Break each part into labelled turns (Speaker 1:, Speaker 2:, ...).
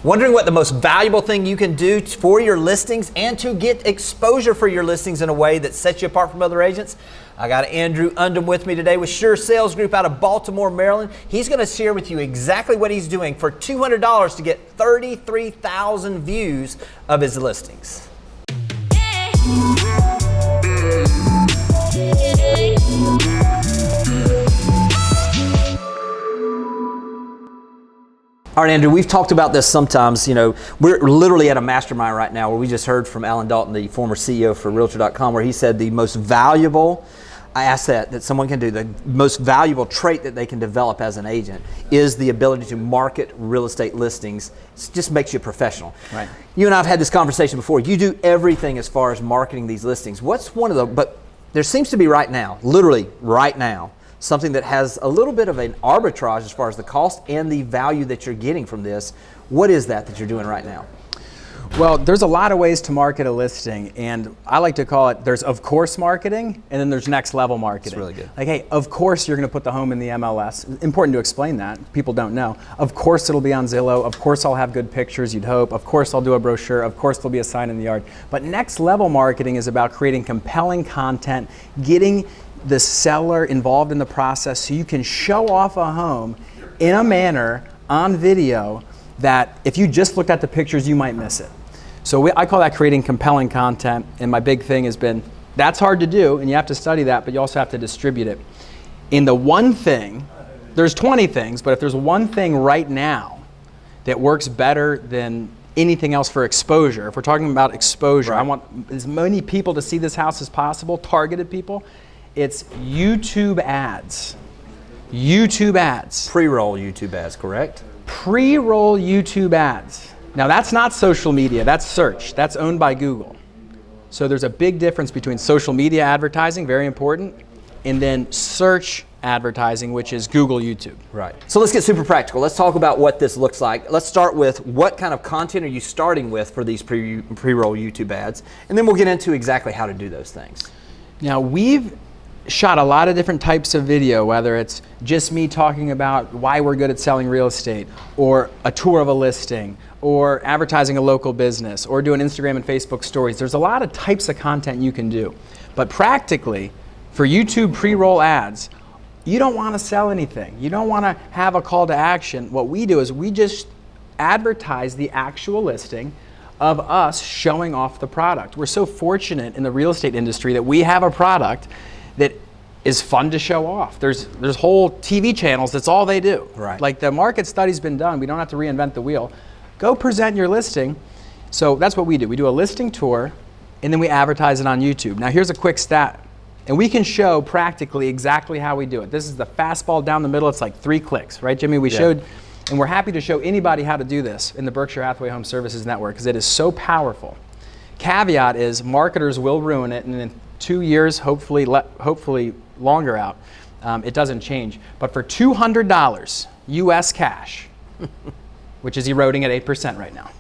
Speaker 1: Wondering what the most valuable thing you can do for your listings and to get exposure for your listings in a way that sets you apart from other agents? I got Andrew Undum with me today with Sure Sales Group out of Baltimore, Maryland. He's going to share with you exactly what he's doing for $200 to get 33,000 views of his listings. All right, Andrew, we've talked about this sometimes. We're literally at a mastermind right now where we just heard from Alan Dalton, the former CEO for Realtor.com, where he said the most valuable asset that someone can do, the most valuable trait that they can develop as an agent is the ability to market real estate listings. It just makes you professional.
Speaker 2: Right.
Speaker 1: You and I have had this conversation before. You do everything as far as marketing these listings. But there seems to be right now, literally right now, something that has a little bit of an arbitrage as far as the cost and the value that you're getting from this. What is that you're doing right now?
Speaker 2: Well, there's a lot of ways to market a listing, and I like to call it, there's of course marketing, and then there's next level marketing.
Speaker 1: That's really good.
Speaker 2: Like, hey, of course you're gonna put the home in the MLS. Important to explain that, people don't know. Of course it'll be on Zillow, of course I'll have good pictures, you'd hope, of course I'll do a brochure, of course there'll be a sign in the yard. But next level marketing is about creating compelling content, getting the seller involved in the process so you can show off a home in a manner on video that if you just looked at the pictures, you might miss it. So I call that creating compelling content, and my big thing has been, that's hard to do, and you have to study that, but you also have to distribute it. In the one thing, there's 20 things, but if there's one thing right now that works better than anything else for exposure, if we're talking about exposure, right. I want as many people to see this house as possible, targeted people, it's YouTube ads. YouTube ads.
Speaker 1: Pre-roll YouTube ads, correct?
Speaker 2: Pre-roll YouTube ads. Now that's not social media, that's search. That's owned by Google. So there's a big difference between social media advertising, very important, and then search advertising, which is Google, YouTube.
Speaker 1: Right. So let's get super practical. Let's talk about what this looks like. Let's start with what kind of content are you starting with for these pre-roll YouTube ads, and then we'll get into exactly how to do those things.
Speaker 2: Now we've shot a lot of different types of video, whether it's just me talking about why we're good at selling real estate, or a tour of a listing, or advertising a local business, or doing Instagram and Facebook stories. There's a lot of types of content you can do. But practically, for YouTube pre-roll ads, you don't want to sell anything. You don't want to have a call to action. What we do is we just advertise the actual listing of us showing off the product. We're so fortunate in the real estate industry that we have a product that is fun to show off. There's whole TV channels, that's all they do.
Speaker 1: Right.
Speaker 2: Like the market study's been done, we don't have to reinvent the wheel. Go present your listing. So that's what we do. We do a listing tour, and then we advertise it on YouTube. Now here's a quick stat, and we can show practically exactly how we do it. This is the fastball down the middle, it's like 3 clicks, right Jimmy? We showed, and we're happy to show anybody how to do this in the Berkshire Hathaway Home Services Network, because it is so powerful. Caveat is marketers will ruin it, and in 2 years, hopefully longer out, it doesn't change. But for $200 US cash, which is eroding at 8% right now,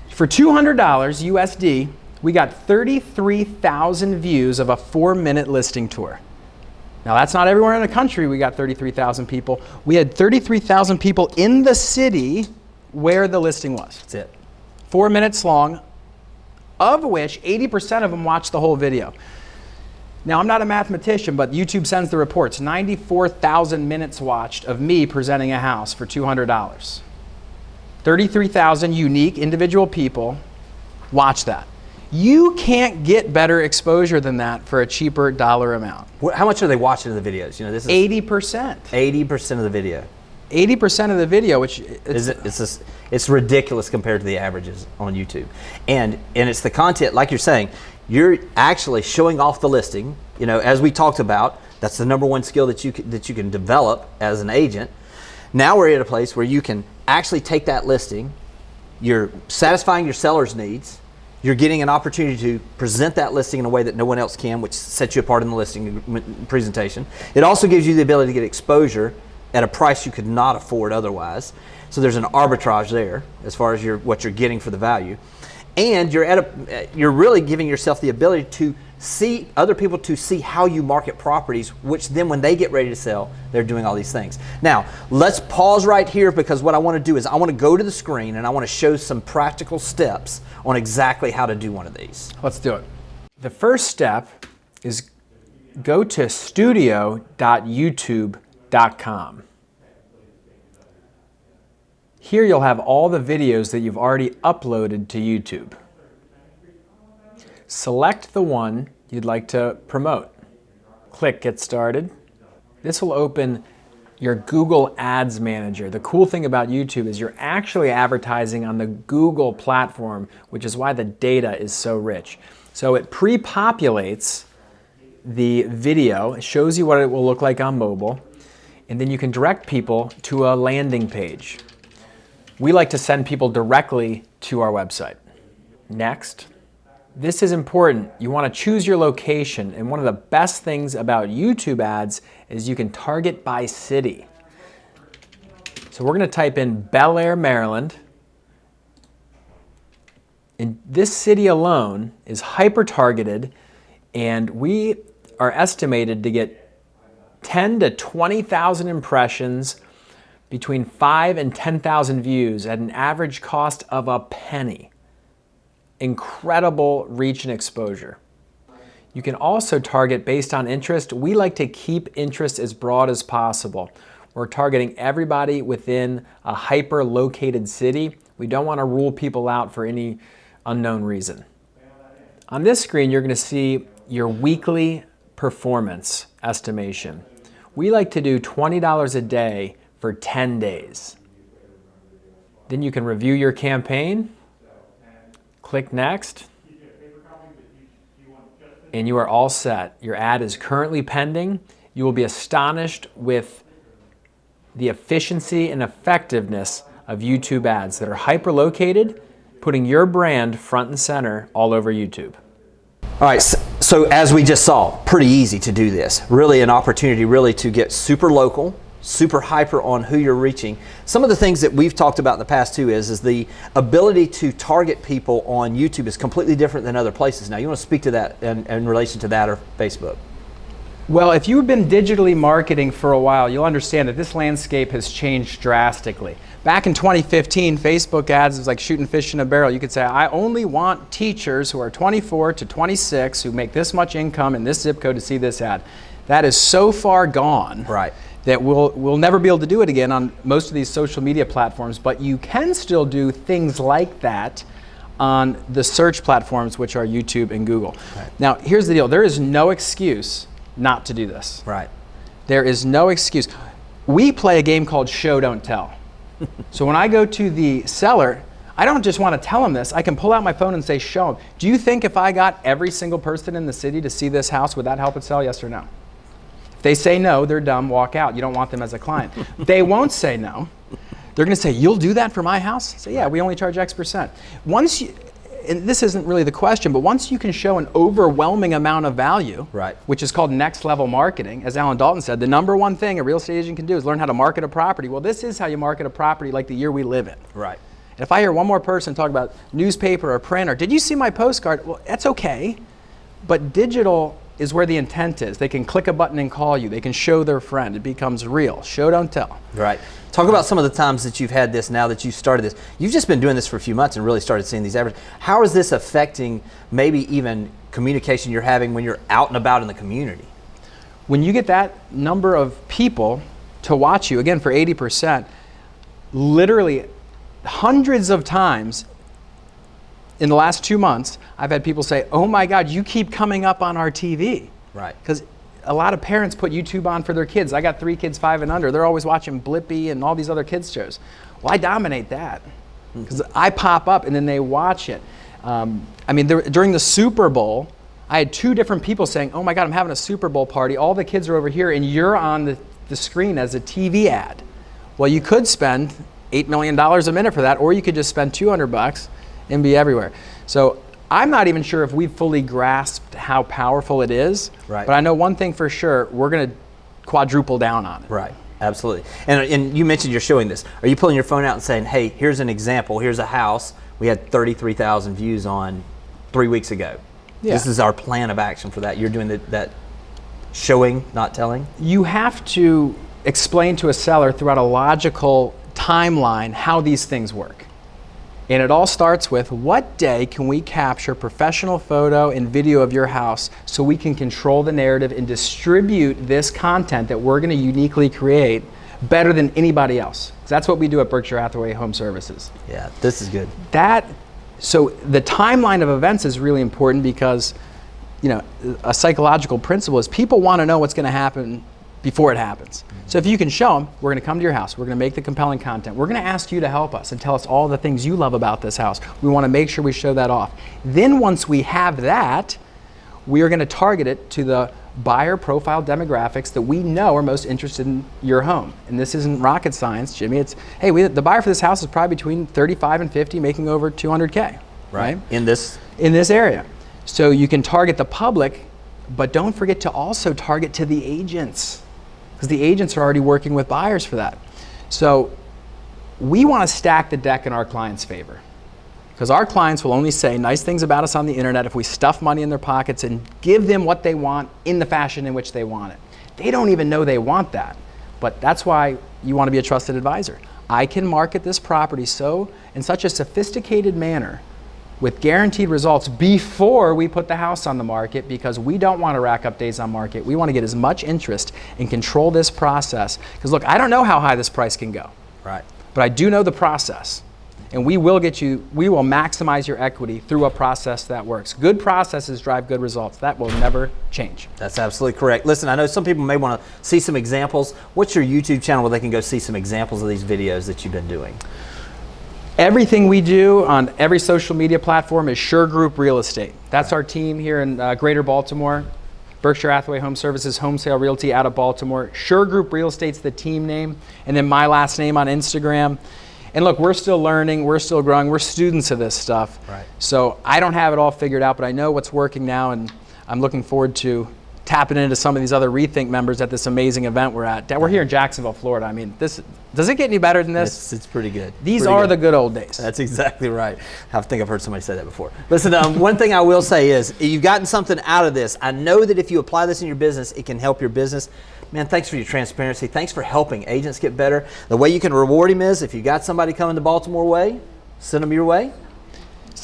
Speaker 2: for $200 USD, we got 33,000 views of a 4-minute listing tour. Now that's not everywhere in the country we got 33,000 people. We had 33,000 people in the city where the listing was.
Speaker 1: That's it.
Speaker 2: 4 minutes long, of which 80% of them watched the whole video. Now, I'm not a mathematician, but YouTube sends the reports. 94,000 minutes watched of me presenting a house for $200. 33,000 unique individual people watch that. You can't get better exposure than that for a cheaper dollar amount.
Speaker 1: How much are they watching of the videos? This is
Speaker 2: 80%.
Speaker 1: 80% of the video.
Speaker 2: 80% of the video, which
Speaker 1: it's ridiculous compared to the averages on YouTube. And it's the content, like you're saying, you're actually showing off the listing. As we talked about, that's the #1 skill that you can develop as an agent. Now we're at a place where you can actually take that listing, you're satisfying your seller's needs, you're getting an opportunity to present that listing in a way that no one else can, which sets you apart in the listing presentation. It also gives you the ability to get exposure at a price you could not afford otherwise. So there's an arbitrage there as far as what you're getting for the value. And you're really giving yourself the ability to see other people to see how you market properties, which then when they get ready to sell, they're doing all these things. Now, let's pause right here, because what I want to do is I want to go to the screen and I want to show some practical steps on exactly how to do one of these.
Speaker 2: Let's do it. The first step is go to studio.youtube.com. Here you'll have all the videos that you've already uploaded to YouTube. Select the one you'd like to promote. Click Get Started. This will open your Google Ads Manager. The cool thing about YouTube is you're actually advertising on the Google platform, which is why the data is so rich. So it pre-populates the video, it shows you what it will look like on mobile, and then you can direct people to a landing page. We like to send people directly to our website. Next, this is important. You want to choose your location, and one of the best things about YouTube ads is you can target by city. So we're going to type in Bel Air, Maryland. And this city alone is hyper-targeted, and we are estimated to get 10 to 20,000 impressions, between 5 and 10,000 views at an average cost of a penny. Incredible reach and exposure. You can also target based on interest. We like to keep interest as broad as possible. We're targeting everybody within a hyper-located city. We don't want to rule people out for any unknown reason. On this screen, you're going to see your weekly performance estimation. We like to do $20 a day for 10 days. Then you can review your campaign, click Next, and you are all set. Your ad is currently pending. You will be astonished with the efficiency and effectiveness of YouTube ads that are hyper-located, putting your brand front and center all over YouTube.
Speaker 1: All right, so as we just saw, pretty easy to do this. Really an opportunity really to get super local, super hyper on who you're reaching. Some of the things that we've talked about in the past too is the ability to target people on YouTube is completely different than other places. Now, you want to speak to that in relation to that or Facebook?
Speaker 2: Well, if you've been digitally marketing for a while, you'll understand that this landscape has changed drastically. Back in 2015, Facebook ads was like shooting fish in a barrel. You could say, I only want teachers who are 24 to 26 who make this much income in this zip code to see this ad. That is so far gone.
Speaker 1: Right.
Speaker 2: That we'll never be able to do it again on most of these social media platforms, but you can still do things like that on the search platforms, which are YouTube and Google.
Speaker 1: Right.
Speaker 2: Now, here's the deal. There is no excuse not to do this.
Speaker 1: Right.
Speaker 2: There is no excuse. We play a game called Show, Don't Tell. So when I go to the seller, I don't just want to tell them this. I can pull out my phone and say, show them. Do you think if I got every single person in the city to see this house, would that help it sell? Yes or no? If they say no, they're dumb, walk out. You don't want them as a client. They won't say no. They're going to say, you'll do that for my house? Say, yeah, we only charge X percent. Once you, and this isn't really the question, but once you can show an overwhelming amount of value,
Speaker 1: right,
Speaker 2: which is called next level marketing, as Alan Dalton said, the number one thing a real estate agent can do is learn how to market a property. Well, this is how you market a property like the year we live in.
Speaker 1: Right.
Speaker 2: And if I hear one more person talk about newspaper or print or did you see my postcard? Well, that's okay, but digital is where the intent is. They can click a button and call you. They can show their friend. It becomes real. Show, don't tell.
Speaker 1: Right. Talk about some of the times that you've had this now that you started this. You've just been doing this for a few months and really started seeing these averages. How is this affecting maybe even communication you're having when you're out and about in the community?
Speaker 2: When you get that number of people to watch you, again for 80%, literally hundreds of times in the last 2 months, I've had people say, oh my God, you keep coming up on our TV.
Speaker 1: Right.
Speaker 2: Because a lot of parents put YouTube on for their kids. I got 3 kids 5 and under. They're always watching Blippi and all these other kids shows. Well, I dominate that because I pop up and then they watch it. I mean, during the Super Bowl, I had 2 different people saying, oh my God, I'm having a Super Bowl party. All the kids are over here and you're on the screen as a TV ad. Well, you could spend $8 million a minute for that, or you could just spend $200 and be everywhere. So I'm not even sure if we've fully grasped how powerful it is,
Speaker 1: right,
Speaker 2: but I know one thing for sure, we're going to quadruple down on it.
Speaker 1: Right, absolutely. And you mentioned you're showing this. Are you pulling your phone out and saying, hey, here's an example, here's a house we had 33,000 views on 3 weeks ago?
Speaker 2: Yeah.
Speaker 1: This is our plan of action for that. You're doing that showing, not telling.
Speaker 2: You have to explain to a seller throughout a logical timeline how these things work. And it all starts with, what day can we capture professional photo and video of your house so we can control the narrative and distribute this content that we're going to uniquely create better than anybody else? That's what we do at Berkshire Hathaway Home Services.
Speaker 1: Yeah, this is good.
Speaker 2: So the timeline of events is really important because, you know, a psychological principle is people want to know what's going to happen before it happens. So if you can show them, we're going to come to your house, we're going to make the compelling content, we're going to ask you to help us and tell us all the things you love about this house. We want to make sure we show that off. Then once we have that, we are going to target it to the buyer profile demographics that we know are most interested in your home. And this isn't rocket science, Jimmy. It's, hey, the buyer for this house is probably between 35 and 50, making over 200K, right?
Speaker 1: In this
Speaker 2: area. So you can target the public, but don't forget to also target to the agents, because the agents are already working with buyers for that. So we want to stack the deck in our clients' favor, because our clients will only say nice things about us on the internet if we stuff money in their pockets and give them what they want in the fashion in which they want it. They don't even know they want that, but that's why you want to be a trusted advisor. I can market this property in such a sophisticated manner with guaranteed results before we put the house on the market, because we don't want to rack up days on market. We want to get as much interest and control this process. Because look, I don't know how high this price can go.
Speaker 1: Right.
Speaker 2: But I do know the process. And we will maximize your equity through a process that works. Good processes drive good results. That will never change.
Speaker 1: That's absolutely correct. Listen, I know some people may want to see some examples. What's your YouTube channel where they can go see some examples of these videos that you've been doing?
Speaker 2: Everything we do on every social media platform is Sure Group Real Estate. That's our team here in Greater Baltimore. Berkshire Hathaway Home Services, Home Sale Realty out of Baltimore. Sure Group Real Estate's the team name, and then my last name on Instagram. And look, we're still learning, we're still growing, we're students of this stuff.
Speaker 1: Right.
Speaker 2: So I don't have it all figured out, but I know what's working now, and I'm looking forward to tapping into some of these other Rethink members at this amazing event we're at. We're here in Jacksonville, Florida. I mean, does it get any better than this?
Speaker 1: It's pretty good.
Speaker 2: These are the good old days.
Speaker 1: That's exactly right. I think I've heard somebody say that before. Listen, one thing I will say is, you've gotten something out of this. I know that if you apply this in your business, it can help your business. Man, thanks for your transparency. Thanks for helping agents get better. The way you can reward him is, if you got somebody coming the Baltimore way, send them your way.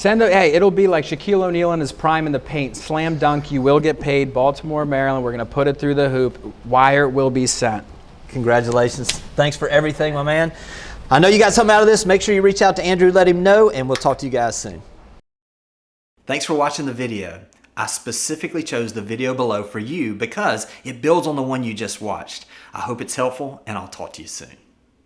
Speaker 2: Hey, it'll be like Shaquille O'Neal in his prime in the paint. Slam dunk, you will get paid. Baltimore, Maryland, we're going to put it through the hoop. Wire will be sent.
Speaker 1: Congratulations. Thanks for everything, my man. I know you got something out of this. Make sure you reach out to Andrew, let him know, and we'll talk to you guys soon. Thanks for watching the video. I specifically chose the video below for you because it builds on the one you just watched. I hope it's helpful, and I'll talk to you soon.